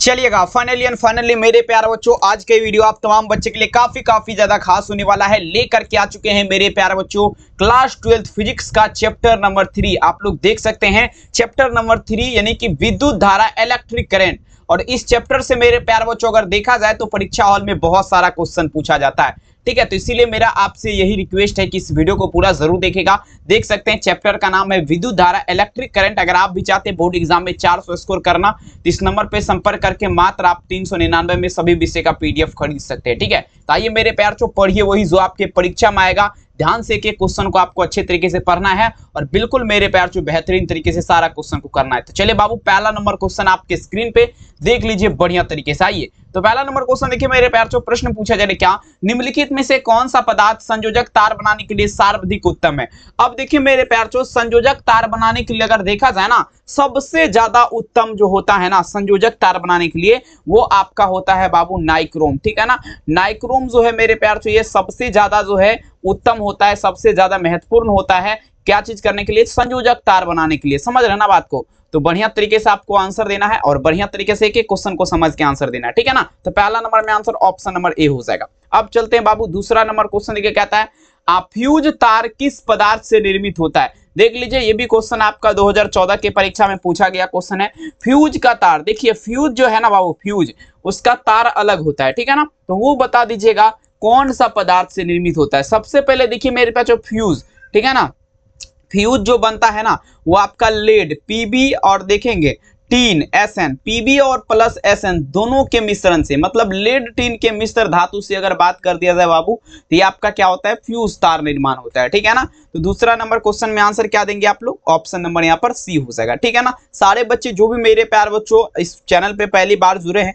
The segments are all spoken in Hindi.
चलिएगा फाइनली एंड फाइनली मेरे प्यारे बच्चों, आज के वीडियो आप तमाम बच्चे के लिए काफी ज्यादा खास होने वाला है। लेकर के आ चुके हैं मेरे प्यारे बच्चों क्लास 12th फिजिक्स का चैप्टर नंबर 3। आप लोग देख सकते हैं चैप्टर नंबर 3 यानी कि विद्युत धारा इलेक्ट्रिक करंट। और इस चैप्टर से मेरे प्यारे बच्चों अगर देखा जाए तो परीक्षा हॉल में बहुत सारा क्वेश्चन पूछा जाता है, ठीक है। तो इसीलिए मेरा आपसे यही रिक्वेस्ट है कि इस वीडियो को पूरा जरूर देखेगा। देख सकते हैं चैप्टर का नाम है विद्युत धारा इलेक्ट्रिक करंट। अगर आप भी चाहते हैं बोर्ड एग्जाम में 400 स्कोर करना तो इस नंबर पे संपर्क करके मात्र आप 399 में सभी विषय का पीडीएफ खरीद सकते हैं, ठीक है। तो आइए मेरे प्यार चो पढ़िए वही जो आपके परीक्षा में आएगा। ध्यान से के क्वेश्चन को आपको अच्छे तरीके से पढ़ना है और बिल्कुल मेरे प्यार चो बेहतरीन तरीके से सारा क्वेश्चन को करना है। तो चलिए बाबू, पहला नंबर क्वेश्चन आपके स्क्रीन पे देख लीजिए बढ़िया तरीके से। आइए तो पहला नंबर क्वेश्चन देखिए मेरे प्यार चो, प्रश्न पूछा जाए क्या निम्नलिखित में से कौन सा पदार्थ संयोजक तार बनाने के लिए सर्वाधिक उत्तम है। अब देखिए मेरे प्यार चो, संयोजक तार बनाने के लिए अगर देखा जाए ना, सबसे ज्यादा उत्तम जो होता है ना संयोजक तार बनाने के लिए, वो आपका होता है बाबू नाइक्रोम, ठीक है ना। नाइक्रोम जो है मेरे प्यार चो, ये सबसे ज्यादा जो है उत्तम होता है, सबसे ज्यादा महत्वपूर्ण होता है क्या चीज करने के लिए, संयोजक तार बनाने के लिए। समझ रहे ना बात को। तो बढ़िया तरीके से आपको आंसर देना है और बढ़िया तरीके से एक एक क्वेश्चन को समझ के आंसर देना है, ठीक है ना। तो पहला नंबर में आंसर ऑप्शन नंबर ए हो जाएगा। अब चलते हैं बाबू दूसरा नंबर क्वेश्चन देखिए कहता है फ्यूज तार किस पदार्थ से निर्मित होता है। देख लीजिए ये भी क्वेश्चन आपका 2014 के परीक्षा में पूछा गया क्वेश्चन है। फ्यूज का तार, देखिए फ्यूज जो है ना बाबू, फ्यूज उसका तार अलग होता है, ठीक है ना। तो वो बता दीजिएगा कौन सा पदार्थ से निर्मित होता है। सबसे पहले देखिए मेरे पास जो फ्यूज, ठीक है ना, फ्यूज जो बनता है ना वो आपका लेड पीबी और देखेंगे टीन एसएन, पीबी और प्लस एसएन दोनों के मिश्रण से, मतलब लेड टीन के मिश्र धातु से अगर बात कर दिया जाए बाबू तो ये आपका क्या होता है, फ्यूज तार निर्माण होता है, ठीक है ना। तो दूसरा नंबर क्वेश्चन में आंसर क्या देंगे आप लोग, ऑप्शन नंबर यहाँ पर सी हो जाएगा, ठीक है ना। सारे बच्चे जो भी मेरे प्यारे बच्चों इस चैनल पे पहली बार जुड़े हैं,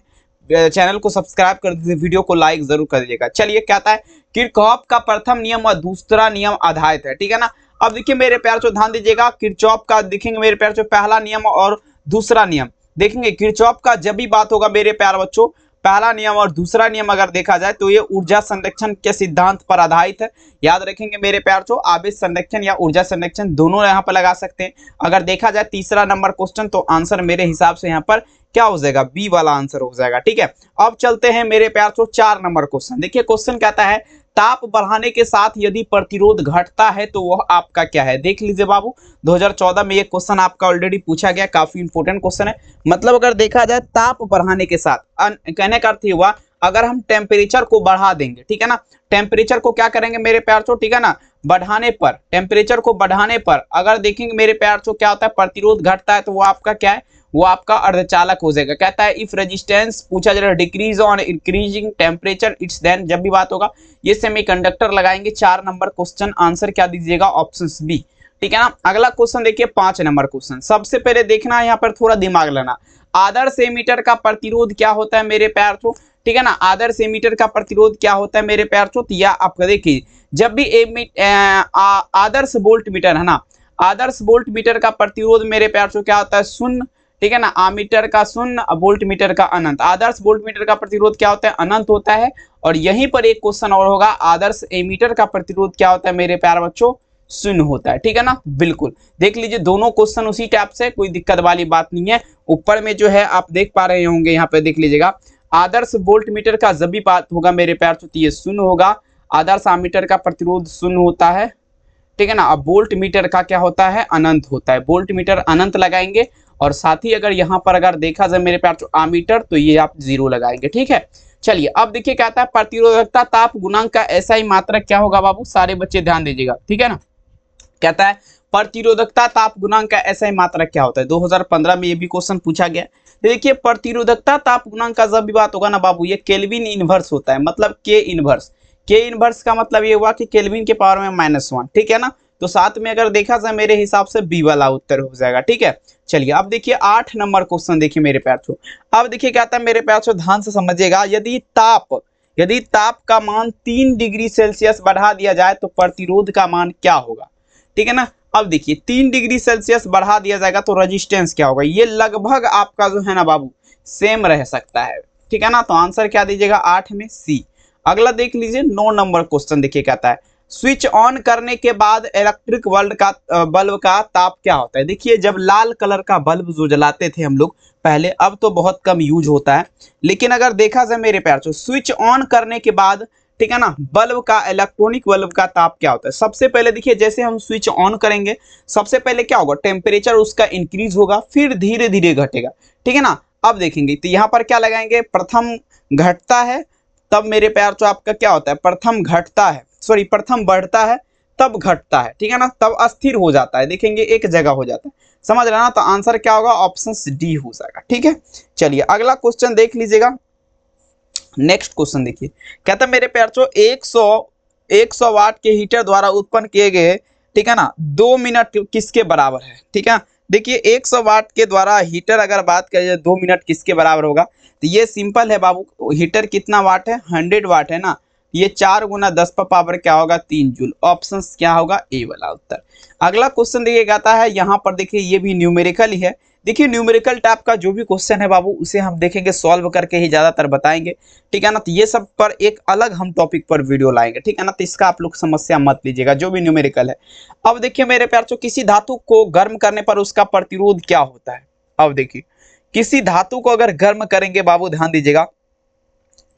चैनल को सब्सक्राइब कर दीजिए, वीडियो को लाइक जरूर कर दीजिएगा। चलिए कहता है किरचॉफ का प्रथम नियम और दूसरा नियम आधारित है, ठीक है ना। अब देखिए मेरे प्यार चो ध्यान दीजिएगा, किरचॉफ का देखेंगे मेरे प्यार चो पहला नियम और दूसरा नियम देखेंगे। किरचॉफ का जब भी बात होगा मेरे प्यार बच्चों, पहला नियम और दूसरा नियम अगर देखा जाए तो ये ऊर्जा संरक्षण के सिद्धांत पर आधारित है। याद रखेंगे मेरे प्यार चो, आवेश संरक्षण या ऊर्जा संरक्षण दोनों यहाँ पर लगा सकते हैं। अगर देखा जाए तीसरा नंबर क्वेश्चन तो आंसर मेरे हिसाब से यहाँ पर क्या हो जाएगा, बी वाला आंसर हो जाएगा, ठीक है। अब चलते हैं मेरे प्यार चो 4 नंबर क्वेश्चन। देखिए क्वेश्चन कहता है ताप बढ़ाने के साथ यदि प्रतिरोध घटता है तो वह आपका क्या है। देख लीजिए बाबू 2014 में ये क्वेश्चन आपका ऑलरेडी पूछा गया, काफी इंपोर्टेंट क्वेश्चन है। मतलब अगर देखा जाए ताप बढ़ाने के साथ, कहने का अर्थ हुआ अगर हम टेम्परेचर को बढ़ा देंगे, ठीक है ना, टेम्परेचर को क्या करेंगे मेरे प्यार चो, ठीक है ना, बढ़ाने पर, टेम्परेचर को बढ़ाने पर अगर देखेंगे मेरे प्यार चो क्या होता है, प्रतिरोध घटता है तो वो आपका क्या है, वो आपका अर्धचालक हो जाएगा। कहता है इफ रेजिस्टेंस पूछा जा रहा है decrease on increasing temperature it's then, जब भी बात होगा ये सेमीकंडक्टर लगाएंगे। 4 नंबर क्वेश्चन आंसर क्या दीजिएगा, ऑप्शन बी, ठीक है ना। अगला क्वेश्चन देखिए 5 नंबर क्वेश्चन। सबसे पहले देखना है यहाँ पर थोड़ा दिमाग लेना, आदर्श एमीटर का प्रतिरोध क्या होता है मेरे प्यार चो, ठीक है ना। आदर्श एमीटर का प्रतिरोध क्या होता है मेरे प्यार चो, या आपका देखिए जब भी आदर्श वोल्ट मीटर है ना, आदर्श वोल्ट मीटर का प्रतिरोध मेरे प्यार चो क्या होता है, शून्य, ठीक है ना। आमीटर का शून्य, वोल्ट मीटर का अनंत। आदर्श वोल्ट मीटर का प्रतिरोध क्या होता है, अनंत होता है। और यहीं पर एक क्वेश्चन और होगा, आदर्श एमीटर का प्रतिरोध क्या होता है मेरे प्यारे बच्चों, शून्य होता है, ठीक है ना। बिल्कुल देख लीजिए दोनों क्वेश्चन उसी टाइप से, कोई दिक्कत वाली बात नहीं है। ऊपर में जो है आप देख पा रहे होंगे, यहाँ पे देख लीजिएगा आदर्श वोल्ट मीटर का जब भी बात होगा मेरे प्यार चो ये शून्य होगा, आदर्श आमीटर का प्रतिरोध शून्य होता है, ठीक है ना। अब वोल्ट मीटर का क्या होता है, अनंत होता है, वोल्ट मीटर अनंत लगाएंगे। और साथ ही अगर यहाँ पर अगर देखा जाए मेरे प्यार चो आमीटर तो ये आप 0 लगाएंगे, ठीक है। चलिए अब देखिए कहता है प्रतिरोधकता ताप गुणांक का ऐसा ही मात्रक क्या होगा बाबू, सारे बच्चे ध्यान दीजिएगा, ठीक है ना। कहता है प्रतिरोधकता ताप गुणांक का ऐसा ही मात्रक क्या होता है। 2015 में ये भी क्वेश्चन पूछा गया। देखिए प्रतिरोधकता ताप गुणांक का जब भी बात होगा ना बाबू, ये केल्विन इनवर्स होता है, मतलब के इनवर्स। के इनवर्स का मतलब ये हुआ कि केल्विन के पावर में -1, ठीक है ना। तो साथ में अगर देखा जाए मेरे हिसाब से बी वाला उत्तर हो जाएगा, ठीक है। चलिए अब देखिए 8 नंबर क्वेश्चन देखिए मेरे प्यार चो। अब देखिए क्या आता है मेरे प्यार चो, ध्यान से समझिएगा, यदि ताप का मान 3 डिग्री सेल्सियस बढ़ा दिया जाए तो प्रतिरोध का मान क्या होगा, ठीक है ना। अब देखिए 3 डिग्री सेल्सियस बढ़ा दिया जाएगा तो रेजिस्टेंस क्या होगा, ये लगभग आपका जो है ना बाबू सेम रह सकता है, ठीक है ना। तो आंसर क्या दीजिएगा 8 में सी। अगला देख लीजिए 9 नंबर क्वेश्चन देखिए कहता है स्विच ऑन करने के बाद इलेक्ट्रिक बल्ब का ताप क्या होता है। देखिए जब लाल कलर का बल्ब जो जलाते थे हम लोग पहले, अब तो बहुत कम यूज होता है, लेकिन अगर देखा जाए मेरे प्यार से स्विच ऑन करने के बाद, ठीक है ना, बल्ब का, इलेक्ट्रॉनिक बल्ब का ताप क्या होता है। सबसे पहले देखिए जैसे हम स्विच ऑन करेंगे सबसे पहले क्या होगा, टेम्परेचर उसका इंक्रीज होगा, फिर धीरे धीरे घटेगा, ठीक है ना। अब देखेंगे तो यहाँ पर क्या लगाएंगे, प्रथम घटता है तब मेरे प्यार तो आपका क्या होता है, प्रथम घटता है, सॉरी प्रथम बढ़ता है तब घटता है, ठीक है ना, तब अस्थिर हो जाता है, देखेंगे एक जगह हो जाता है, समझ रहे ना। तो आंसर क्या होगा, ऑप्शन डी हो जाएगा, ठीक है। चलिए अगला क्वेश्चन देख लीजिएगा। नेक्स्ट क्वेश्चन देखिए, कहता है मेरे प्यार चो 100 वाट के हीटर द्वारा उत्पन्न किए गए, ठीक है ना, 2 मिनट किसके बराबर है, ठीक है। देखिए 100 वाट के द्वारा हीटर अगर बात करें 2 मिनट किसके बराबर होगा, तो ये सिंपल है बाबू, हीटर कितना वाट है, 100 वाट है ना, ये 4 गुना 10 पर पावर क्या होगा, 3 जूल। ऑप्शन क्या होगा, ए वाला उत्तर। अगला क्वेश्चन देखिए कहता है, यहाँ पर देखिए ये भी न्यूमेरिकल ही है। देखिए न्यूमेरिकल टाइप का जो भी क्वेश्चन है बाबू उसे हम देखेंगे सॉल्व करके ही ज्यादातर बताएंगे, ठीक है ना। तो ये सब पर एक अलग हम टॉपिक पर वीडियो लाएंगे, ठीक है ना। तो इसका आप लोग समस्या मत लीजिएगा, जो भी न्यूमेरिकल है। अब देखिए मेरे प्यार चो, किसी धातु को गर्म करने पर उसका प्रतिरोध क्या होता है। अब देखिए किसी धातु को अगर गर्म करेंगे बाबू, ध्यान दीजिएगा,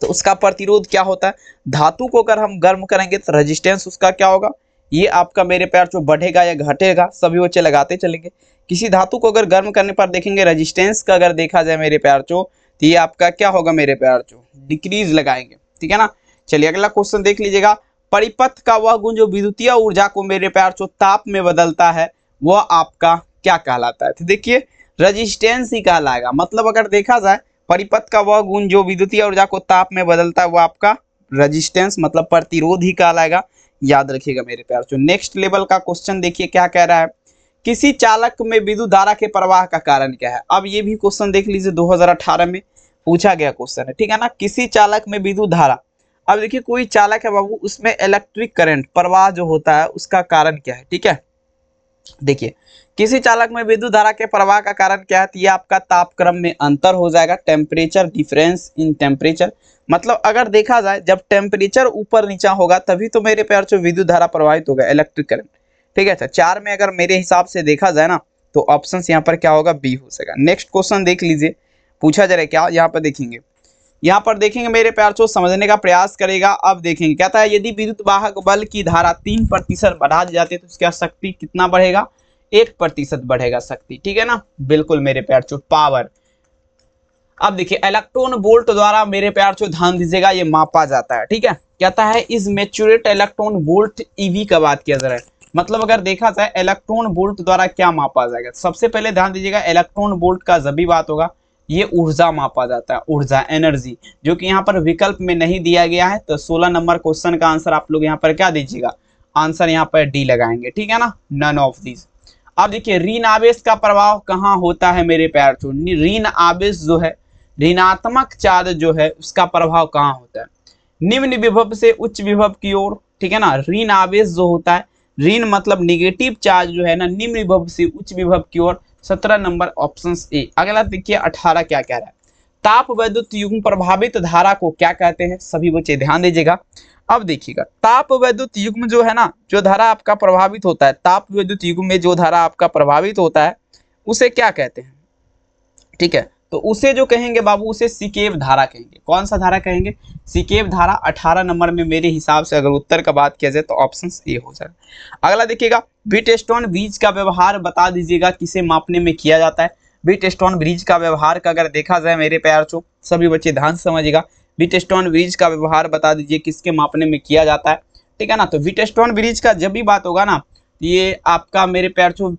तो उसका प्रतिरोध क्या होता है। धातु को अगर हम गर्म करेंगे तो रेजिस्टेंस उसका क्या होगा, ये आपका मेरे प्यार जो बढ़ेगा या घटेगा, सभी बच्चे लगाते चलेंगे। किसी धातु को अगर गर्म करने पर देखेंगे रेजिस्टेंस का अगर देखा जाए मेरे प्यार चो, तो ये आपका क्या होगा मेरे प्यार चो, डिक्रीज लगाएंगे, ठीक है ना। चलिए अगला क्वेश्चन देख लीजिएगा। परिपथ का वह गुण जो विद्युतीय ऊर्जा को मेरे प्यार चो ताप में बदलता है, वह आपका क्या कहलाता है। तो देखिए रेजिस्टेंस ही कहलाएगा, मतलब अगर देखा जाए परिपथ का वह गुण जो विद्युतीय ऊर्जा को ताप में बदलता है वो आपका रेजिस्टेंस मतलब प्रतिरोध ही कहलाएगा, याद रखिएगा मेरे प्यार। जो नेक्स्ट लेवल का क्वेश्चन देखिए क्या कह रहा है, किसी चालक में विद्युत धारा के प्रवाह का कारण क्या है। अब ये भी क्वेश्चन देख लीजिए 2018 में पूछा गया क्वेश्चन है, ठीक है ना। किसी चालक में विद्युत धारा, अब देखिए कोई चालक है बाबू, उसमें इलेक्ट्रिक करंट प्रवाह जो होता है उसका कारण क्या है, ठीक है। देखिए किसी चालक में विद्युत धारा के प्रवाह का कारण क्या है, तो ये आपका तापक्रम में अंतर हो जाएगा, टेम्परेचर डिफरेंस इन टेम्परेचर। मतलब अगर देखा जाए जब टेम्परेचर ऊपर नीचा होगा तभी तो मेरे प्यार से विद्युत धारा प्रवाहित होगा, इलेक्ट्रिक करंट, ठीक है। तो 4 में अगर मेरे हिसाब से देखा जाए ना तो ऑप्शन यहाँ पर क्या होगा, बी हो सकेगा। नेक्स्ट क्वेश्चन देख लीजिए, पूछा जा रहा है क्या, यहाँ पर देखेंगे, यहाँ पर देखेंगे मेरे प्यार से समझने का प्रयास करेगा। अब देखेंगे कहता है यदि विद्युत वाहक बल की धारा 3% बढ़ा दी जाती है तो उसका शक्ति कितना बढ़ेगा, 1% बढ़ेगा शक्ति, ठीक है ना। बिल्कुल मेरे प्यार चो पावर। अब देखिए इलेक्ट्रॉन वोल्ट द्वारा मेरे प्यार चो ध्यान दीजिएगा ये मापा जाता है, ठीक है। कहता है इस मेचुरेट इलेक्ट्रॉन वोल्ट ईवी का बात किया जा रहा है, मतलब अगर देखा जाए इलेक्ट्रॉन वोल्ट द्वारा क्या मापा जाएगा। सबसे पहले ध्यान दीजिएगा इलेक्ट्रॉन वोल्ट का जब भी बात होगा ये ऊर्जा मापा जाता है, ऊर्जा एनर्जी, जो कि यहाँ पर विकल्प में नहीं दिया गया है। तो 16 नंबर क्वेश्चन का आंसर आप लोग यहाँ पर क्या दीजिएगा, आंसर यहाँ पर डी लगाएंगे, ठीक है ना, नन ऑफ दिस। अब देखिए ऋण आवेश का प्रभाव कहाँ होता है मेरे प्यार चो, ऋण आवेश जो है, ऋणात्मक चार्ज जो है उसका प्रभाव कहाँ होता है, निम्न विभव से उच्च विभव की ओर, ठीक है ना। ऋण आवेश जो होता है, ऋण मतलब निगेटिव चार्ज जो है ना, निम्न विभव से उच्च विभव की ओर, 17 नंबर ऑप्शन ए। अगला देखिए 18 क्या कह रहा है, ताप वैद्युत युग्म प्रभावित धारा को क्या कहते हैं, सभी बच्चे ध्यान दीजिएगा। अब देखिएगा ताप वैद्युत युग्म जो है ना, जो धारा आपका प्रभावित होता है, ताप वैद्युत युग्म में जो धारा आपका प्रभावित होता है उसे क्या कहते हैं, ठीक है। तो उसे जो कहेंगे बाबू उसे सिकेव धारा कहेंगे। कौन सा धारा कहेंगे, सिकेव धारा। 18 नंबर में मेरे हिसाब से अगर उत्तर का बात किया जाए तो ऑप्शन ए हो जाएगा। अगला देखिएगा व्हीटस्टोन ब्रिज का व्यवहार बता दीजिएगा किसे मापने में किया जाता है। व्हीटस्टोन ब्रिज का व्यवहार का अगर देखा जाए मेरे प्यार चो, सभी बच्चे ध्यान से समझिएगा, व्हीटस्टोन ब्रिज का व्यवहार बता दीजिए किसके मापने में किया जाता है, ठीक है ना। तो व्हीटस्टोन ब्रिज का जब भी बात होगा ना, ये आपका मेरे प्यार चो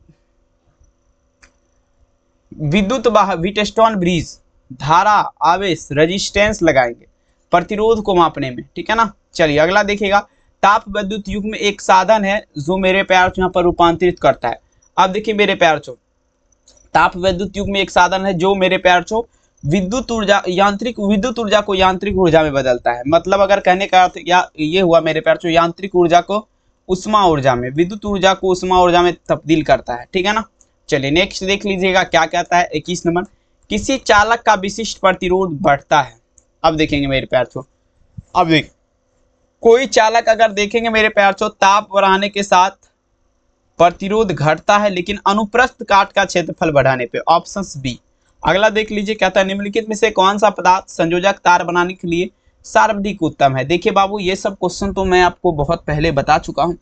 विद्युत व्हीटस्टोन ब्रिज धारा आवेश रेजिस्टेंस लगाएंगे प्रतिरोध को मापने में, ठीक है ना। चलिए अगला देखिएगा, ताप विद्युत युग्म में एक साधन है जो मेरे प्यार चो यहाँ पर रूपांतरित करता है। अब देखिए मेरे प्यार चो ताप विद्युत युग्म में एक साधन है जो मेरे प्यार चो विद्युत ऊर्जा विद्युत ऊर्जा को यांत्रिक ऊर्जा में बदलता है। मतलब अगर कहने का अर्थ या ये हुआ मेरे प्यार चो, यांत्रिक ऊर्जा को उष्मा ऊर्जा में, विद्युत ऊर्जा को उष्मा ऊर्जा में तब्दील करता है, ठीक है ना। चलिए नेक्स्ट देख लीजिएगा क्या कहता है 21 नंबर, किसी चालक का विशिष्ट प्रतिरोध बढ़ता है। अब देखेंगे मेरे प्यार चो, अब कोई चालक अगर देखेंगे मेरे प्यार चो ताप बढ़ाने के साथ प्रतिरोध घटता है लेकिन अनुप्रस्थ काट का क्षेत्रफल बढ़ाने पे, ऑप्शन बी। अगला देख लीजिए क्या था, निम्नलिखित में से कौन सा पदार्थ संयोजक तार बनाने के लिए सर्वाधिक उत्तम है। देखिए बाबू ये सब क्वेश्चन तो मैं आपको बहुत पहले बता चुका हूँ,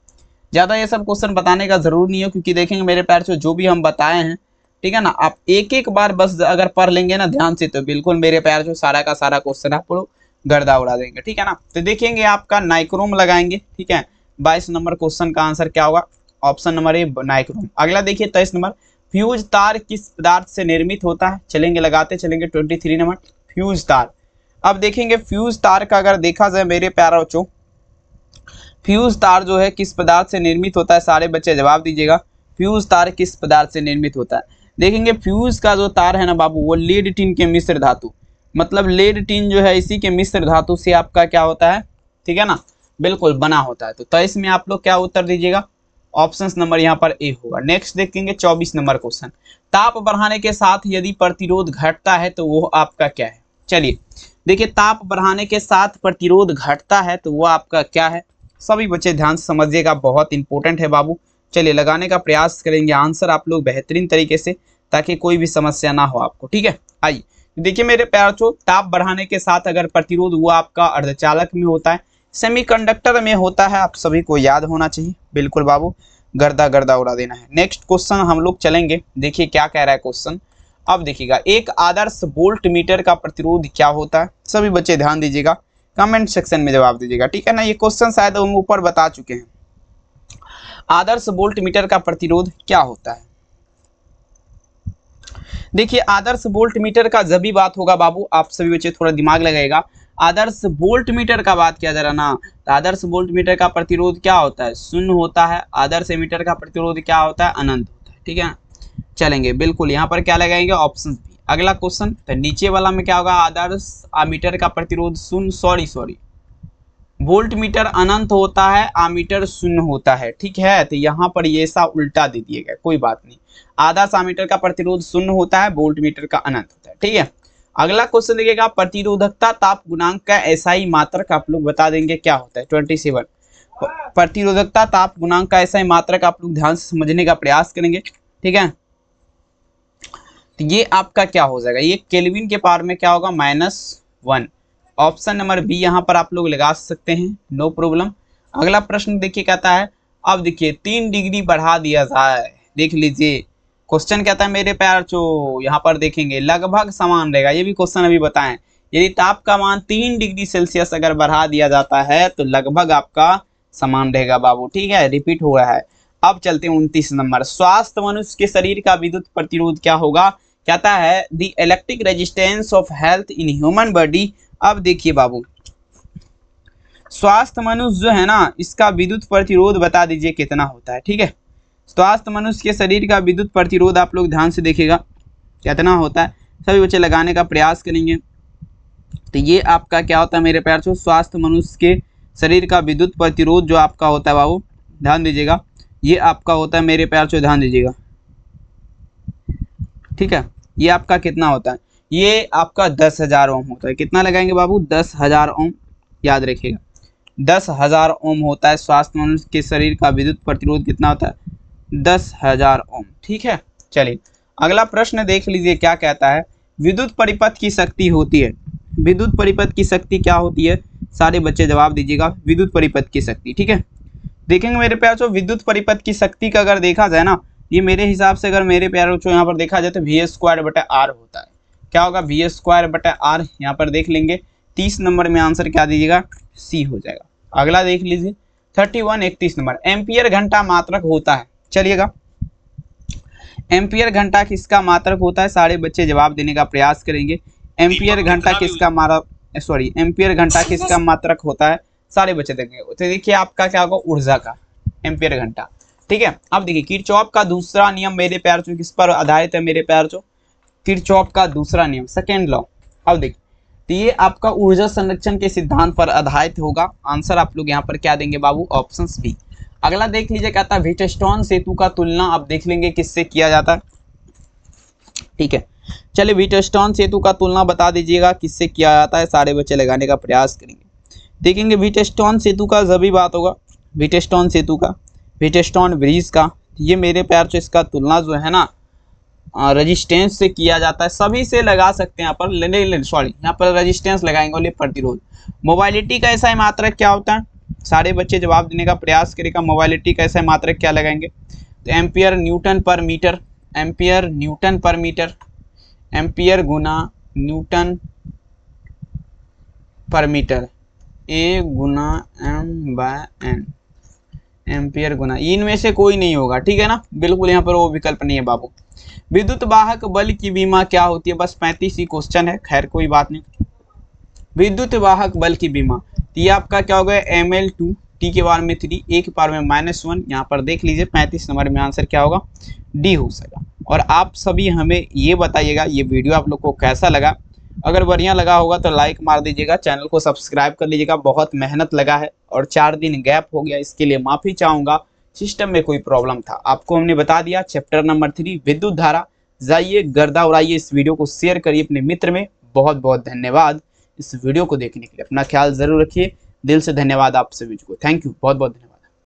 ज्यादा ये सब क्वेश्चन बताने का जरूर नहीं है, क्योंकि देखेंगे मेरे प्यार से जो भी हम बताए हैं, ठीक है ना, आप एक एक बार बस अगर पढ़ लेंगे ना ध्यान से तो बिल्कुल मेरे प्यार से सारा का सारा क्वेश्चन आप लोग गर्दा उड़ा देंगे, ठीक है ना। तो देखेंगे आपका नाइक्रोम लगाएंगे, ठीक है। 22 नंबर क्वेश्चन का आंसर क्या होगा, ऑप्शन नंबर ए नाइक्रोम। अगला देखिए 23 नंबर, फ्यूज तार किस पदार्थ से निर्मित होता है, चलेंगे लगाते चलेंगे। 23 नंबर फ्यूज तार। अब देखेंगे फ्यूज तार का अगर देखा जाए मेरे प्यारे बच्चों, फ्यूज तार जो है किस पदार्थ से निर्मित होता है, सारे बच्चे जवाब दीजिएगा। फ्यूज तार किस पदार्थ से निर्मित होता है, देखेंगे फ्यूज का जो तार है ना बाबू वो लेड टिन के मिश्र धातु, मतलब लेड टिन जो है इसी के मिश्र धातु से आपका क्या होता है, ठीक है ना, बिल्कुल बना होता है। तो इसमें आप लोग क्या उत्तर दीजिएगा, ऑप्शन नंबर यहाँ पर ए होगा। नेक्स्ट देखेंगे 24 नंबर क्वेश्चन, ताप बढ़ाने के साथ यदि प्रतिरोध घटता है तो वो आपका क्या है। चलिए देखिए ताप बढ़ाने के साथ प्रतिरोध घटता है तो वो आपका क्या है, सभी बच्चे ध्यान से समझिएगा, बहुत इंपॉर्टेंट है बाबू। चलिए लगाने का प्रयास करेंगे आंसर आप लोग बेहतरीन तरीके से, ताकि कोई भी समस्या ना हो आपको, ठीक है। आइए देखिए मेरे प्यार चो, ताप बढ़ाने के साथ अगर प्रतिरोध वो आपका अर्धचालक में होता है, सेमीकंडक्टर में होता है, आप सभी को याद होना चाहिए, बिल्कुल बाबू गर्दा गर्दा उड़ा देना है। नेक्स्ट क्वेश्चन हम लोग चलेंगे, देखिए क्या कह रहा है क्वेश्चन। अब देखिएगा एक आदर्श वोल्ट मीटर का प्रतिरोध क्या होता है, सभी बच्चे ध्यान दीजिएगा, कमेंट सेक्शन में जवाब दीजिएगा, ठीक है ना। ये क्वेश्चन शायद हम ऊपर बता चुके हैं। आदर्श वोल्ट मीटर का प्रतिरोध क्या होता है, देखिए आदर्श वोल्ट मीटर का जब भी बात होगा बाबू, आप सभी बच्चे थोड़ा दिमाग लगाएगा, आदर्श वोल्ट मीटर का बात किया जा रहा ना, तो आदर्श वोल्ट मीटर का प्रतिरोध क्या होता है, शून्य होता है। आदर्श एमीटर का प्रतिरोध क्या होता है, अनंत होता है, ठीक है। चलेंगे बिल्कुल यहाँ पर क्या लगाएंगे, ऑप्शन बी। अगला क्वेश्चन तो नीचे वाला में क्या होगा, आदर्श आमीटर का प्रतिरोध शून्य, सॉरी वोल्ट मीटर अनंत होता है, आमीटर शून्य होता है, ठीक है। तो यहाँ पर ये सा उल्टा दे दिएगा, कोई बात नहीं, आदर्श आमीटर का प्रतिरोध शून्य होता है, वोल्ट मीटर का अनंत होता है, ठीक है। अगला क्वेश्चन देखिएगा, प्रतिरोधकता ताप गुणांक का एसआई मात्रक आप लोग बता देंगे क्या होता है। 27 प्रतिरोधकता ताप गुणांक का एसआई मात्रक आप लोग ध्यान से समझने का प्रयास करेंगे, ठीक है। तो ये आपका क्या हो जाएगा, ये केल्विन के पावर में क्या होगा, -1। ऑप्शन नंबर बी यहाँ पर आप लोग लगा सकते हैं, नो प्रॉब्लम। अगला प्रश्न देखिए कहता है, अब देखिए 3 डिग्री बढ़ा दिया जाए, देख लीजिए क्वेश्चन कहता है मेरे प्यार जो यहाँ पर देखेंगे लगभग समान रहेगा, ये भी क्वेश्चन अभी बताएं, यदि ताप का मान 3 डिग्री सेल्सियस अगर बढ़ा दिया जाता है तो लगभग आपका समान रहेगा बाबू, ठीक है, रिपीट हो रहा है। अब चलते हैं 29 नंबर, स्वास्थ्य मनुष्य के शरीर का विद्युत प्रतिरोध क्या होगा, कहता है the electric resistance of health in human body. अब देखिए बाबू स्वास्थ्य मनुष्य जो है ना, इसका विद्युत प्रतिरोध बता दीजिए कितना होता है, ठीक है। स्वास्थ्य मनुष्य के शरीर का विद्युत प्रतिरोध आप लोग ध्यान से देखिएगा कितना होता है, सभी बच्चे लगाने का प्रयास करेंगे। तो ये आपका क्या होता है मेरे प्यार से, स्वास्थ्य मनुष्य के शरीर का विद्युत प्रतिरोध जो आपका होता है बाबू ध्यान दीजिएगा, ये आपका होता है मेरे प्यार से, ध्यान दीजिएगा, ठीक है। ये आपका कितना होता है, ये आपका 10,000 ओम होता है। कितना लगाएंगे बाबू, 10,000 ओम, याद रखिएगा 10,000 ओम होता है। स्वास्थ्य मनुष्य के शरीर का विद्युत प्रतिरोध कितना होता है, 10,000 ओम, ठीक है। चलिए अगला प्रश्न देख लीजिए क्या कहता है, विद्युत परिपथ की शक्ति होती है, विद्युत परिपथ की शक्ति क्या होती है, सारे बच्चे जवाब दीजिएगा, विद्युत परिपथ की शक्ति, ठीक है। देखेंगे मेरे प्यारों विद्युत परिपथ की शक्ति का अगर देखा जाए ना, ये मेरे हिसाब से अगर मेरे प्यारों यहाँ पर देखा जाए तो V²/R होता है। क्या होगा, V²/R, यहाँ पर देख लेंगे। 30 नंबर में आंसर क्या दीजिएगा, सी हो जाएगा। अगला देख लीजिए 31 नंबर, एम्पियर घंटा मात्रक होता है। चलिएगा एम्पियर घंटा किसका मात्रक होता है, सारे बच्चे जवाब देने का प्रयास करेंगे। एम्पियर घंटा किसका एम्पियर घंटा किसका मात्रक होता है, सारे बच्चे देखेंगे। तो देखिए आपका क्या होगा, ऊर्जा का एम्पियर घंटा, ठीक है। अब देखिए किरचॉफ का दूसरा नियम मेरे प्यार चो किस पर आधारित है, मेरे प्यार चो किरचॉफ का दूसरा नियम, सेकेंड लॉ। अब देखिए तो ये आपका ऊर्जा संरक्षण के सिद्धांत पर आधारित होगा। आंसर आप लोग यहाँ पर क्या देंगे बाबू, ऑप्शन बी। अगला देख लीजिए कहता है व्हीटस्टोन सेतु का तुलना अब देख लेंगे किससे किया जाता है, ठीक है। चलिए व्हीटस्टोन सेतु का तुलना बता दीजिएगा किससे किया जाता है, सारे बच्चे लगाने का प्रयास करेंगे। देखेंगे व्हीटस्टोन सेतु का सभी बात होगा, व्हीटस्टोन सेतु का, व्हीटस्टोन ब्रिज का। ये मेरे प्यार से इसका तुलना जो है ना रेजिस्टेंस से किया जाता है, सभी से लगा सकते हैं यहाँ पर, सॉरी यहाँ पर रेजिस्टेंस लगाएंगे और प्रतिरोध। मोबाइलिटी का ऐसा मात्रक क्या होता है, सारे बच्चे जवाब देने का प्रयास करेगा। मोबाइलिटी का ऐसा मात्रक क्या लगाएंगे, तो एम्पियर न्यूटन पर मीटर, एम्पियर न्यूटन पर मीटर, एम्पियर गुना न्यूटन पर मीटर, ए गुना एम बाय एन, एम्पियर गुना, इनमें से कोई नहीं होगा, ठीक है ना, बिल्कुल यहाँ पर वो विकल्प नहीं है बाबू। विद्युत वाहक बल की विमा क्या होती है, बस 35 ही क्वेश्चन है, खैर कोई बात नहीं। विद्युत वाहक बल की विमा, तो ये आपका क्या हो गया ml2, t के पावर में 3, a के पावर में -1, यहाँ पर देख लीजिए 35 नंबर में आंसर क्या होगा, डी हो सकेगा। और आप सभी हमें ये बताइएगा ये वीडियो आप लोग को कैसा लगा, अगर बढ़िया लगा होगा तो लाइक मार दीजिएगा, चैनल को सब्सक्राइब कर लीजिएगा। बहुत मेहनत लगा है और 4 दिन गैप हो गया, इसके लिए माफ़ी चाहूँगा, सिस्टम में कोई प्रॉब्लम था, आपको हमने बता दिया। चैप्टर नंबर 3 विद्युत धारा, जाइए गर्दा उड़ाइए, इस वीडियो को शेयर करिए अपने मित्र में। बहुत बहुत धन्यवाद इस वीडियो को देखने के लिए, अपना ख्याल जरूर रखिए, दिल से धन्यवाद आप सभी को, थैंक यू, बहुत बहुत धन्यवाद।